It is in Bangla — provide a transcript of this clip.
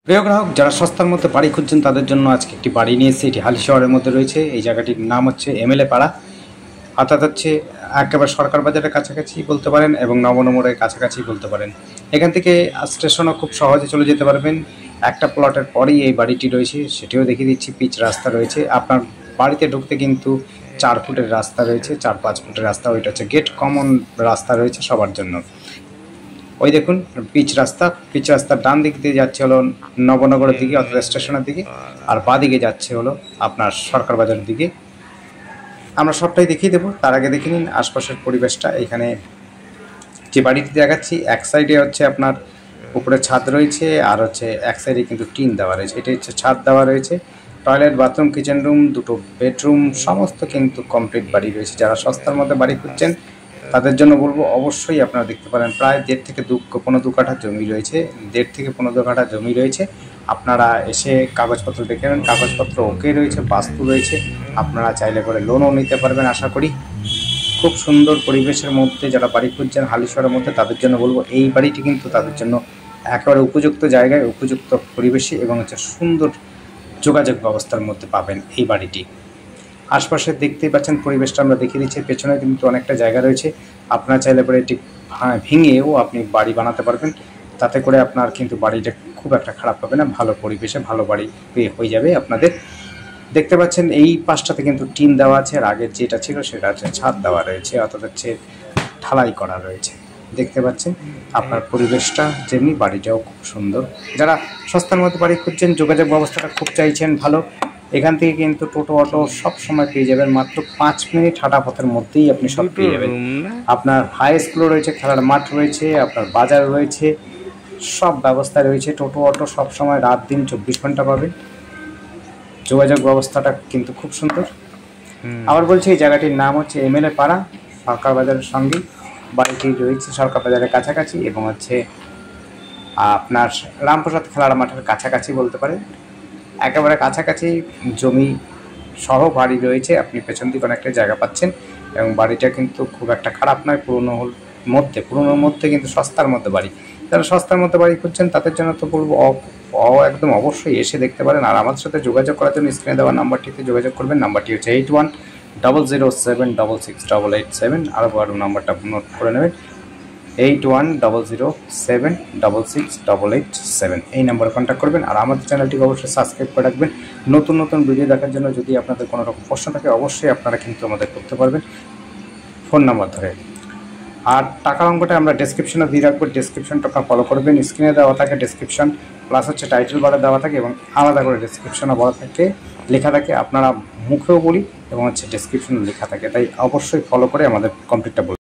প্রিয় গ্রাহক যারা সস্তার মধ্যে বাড়ি খুঁজছেন তাদের জন্য আজকে একটি বাড়ি নিয়ে এসেছি। এটি হালি শহরের মধ্যে রয়েছে। এই জায়গাটির নাম হচ্ছে এমএলএ পাড়া, অর্থাৎ হচ্ছে একেবারে সরকার বাজারের কাছাকাছি বলতে পারেন এবং নবনগরের কাছাকাছি বলতে পারেন। এখান থেকে স্টেশনও খুব সহজে চলে যেতে পারবেন। একটা প্লটের পরেই এই বাড়িটি রয়েছে, সেটিও দেখিয়ে দিচ্ছি। পিচ রাস্তা রয়েছে। আপনার বাড়িতে ঢুকতে কিন্তু 4 ফুটের রাস্তা রয়েছে, 4-5 ফুটের রাস্তা। ওইটা হচ্ছে গেট, কমন রাস্তা রয়েছে সবার জন্য। ওই দেখুন পিচ রাস্তা। পিচ রাস্তার ডান দিক দিয়ে যাচ্ছে হলো নবনগরের দিকে অর্থাৎ স্টেশনের দিকে, আর বাঁ দিকে যাচ্ছে হলো আপনার সরকার বাজারের দিকে। আমরা সবটাই দেখিয়ে দেবো। তার আগে দেখে নিন আশপাশের পরিবেশটা। এখানে যে বাড়িটি দেখাচ্ছি এক সাইডে হচ্ছে আপনার উপরে ছাদ রয়েছে, আর হচ্ছে এক সাইডে কিন্তু টিন দেওয়া রয়েছে। এটা হচ্ছে ছাদ দেওয়া রয়েছে। টয়লেট, বাথরুম, কিচেন রুম, 2টো বেডরুম সমস্ত কিন্তু কমপ্লিট বাড়ি রয়েছে। যারা সস্তার মধ্যে বাড়ি খুঁজছেন তাদের জন্য বলবো অবশ্যই আপনারা দেখতে পারেন। প্রায় 1.5 থেকে 2 কাঠা জমি রয়েছে। 1.5 থেকে 15 কাঠা জমি রয়েছে। আপনারা এসে কাগজপত্র দেখে নেবেন। কাগজপত্র ওকে রয়েছে, বাস্তু রয়েছে। আপনারা চাইলে করে লোনও নিতে পারবেন আশা করি। খুব সুন্দর পরিবেশের মধ্যে যারা বাড়ি খুঁজছেন হালিশহরের মধ্যে তাদের জন্য বলবো এই বাড়িটি কিন্তু তাদের জন্য একেবারে উপযুক্ত জায়গায়, উপযুক্ত পরিবেশে এবং হচ্ছে সুন্দর যোগাযোগ ব্যবস্থার মধ্যে পাবেন এই বাড়িটি। আশপাশে দেখতেই পাচ্ছেন পরিবেশটা আমরা দেখিয়ে দিচ্ছি। পেছনে কিন্তু অনেকটা জায়গা রয়েছে। আপনারা চাইলে পরে এটি ভেঙেও আপনি বাড়ি বানাতে পারবেন। তাতে করে আপনার কিন্তু বাড়িটা খুব একটা খারাপ হবে না, ভালো পরিবেশে ভালো বাড়ি হয়ে যাবে আপনাদের। দেখতে পাচ্ছেন এই পাশটাতে কিন্তু টিন দেওয়া আছে, আর আগের যেটা ছিল সেটা হচ্ছে ছাদ দেওয়া রয়েছে, অর্থাৎ হচ্ছে ঢালাই করা রয়েছে। দেখতে পাচ্ছেন আপনার পরিবেশটা যেমনি, বাড়িটাও খুব সুন্দর। যারা সস্তার মধ্যে বাড়ি খুঁজছেন, যোগাযোগ ব্যবস্থাটা খুব চাইছেন ভালো, এখান থেকে কিন্তু টোটো অটো সব সময় পেয়ে যাবেন। মাত্র 5 মিনিট হাঁটা পথের মধ্যেই আপনি সব পেয়ে যাবেন। আপনার হাই স্কুল রয়েছে, খেলার মাঠ রয়েছে, আপনার বাজার রয়েছে, সব ব্যবস্থা রয়েছে। টোটো অটো সব সময় রাত দিন 24 ঘন্টা পাবেন। যোগাযোগ ব্যবস্থাটা কিন্তু খুব সুন্দর। আবার বলছি এই জায়গাটির নাম হচ্ছে এমএলএ পাড়া, সরকার বাজারের সঙ্গে বাড়িটি রয়েছে, সরকার বাজারের কাছাকাছি এবং হচ্ছে আপনার রামপ্রসাদ খেলার মাঠের কাছাকাছি বলতে পারেন। একেবারে কাছাকাছি জমি সহ বাড়ি রয়েছে। আপনি পেছন দিকে অনেকটা জায়গা পাচ্ছেন এবং বাড়িটা কিন্তু খুব একটা খারাপ নয়। পুরনোর মধ্যে কিন্তু সস্তার মধ্যে বাড়ি। যারা সস্তার মধ্যে বাড়ি খুঁজছেন তাদের জন্য তো বলবো একদম অবশ্যই এসে দেখতে পারেন। আর আমাদের সাথে যোগাযোগ করার জন্য স্ক্রিনে দেওয়া নাম্বারটিতে যোগাযোগ করবেন। নাম্বারটি হচ্ছে 8100076687। আরও নাম্বারটা নোট করে নেবেন, 8100076687। এই নাম্বারে কন্ট্যাক্ট করবেন। আর আমাদের চ্যানেলটিকে অবশ্যই সাবস্ক্রাইব করে রাখবেন নতুন নতুন ভিডিও দেখার জন্য। যদি আপনাদের কোনো রকম প্রশ্ন থাকে অবশ্যই আপনারা কিন্তু আমাদের করতে পারবেন ফোন নাম্বার ধরে। আর টাকার অঙ্কটা আমরা ডেসক্রিপশনে দিয়ে রাখবো, ডেসক্রিপশনটা ফলো করবেন। স্ক্রিনে দেওয়া থাকে ডেসক্রিপশন, প্লাস হচ্ছে টাইটেল বারে দেওয়া থাকে এবং আলাদা করে ডেসক্রিপশনে বলা থাকে, লেখা থাকে। আপনারা মুখেও বলি এবং হচ্ছে ডেসক্রিপশনে লেখা থাকে, তাই অবশ্যই ফলো করে আমাদের কমপ্লিটটা বলুন।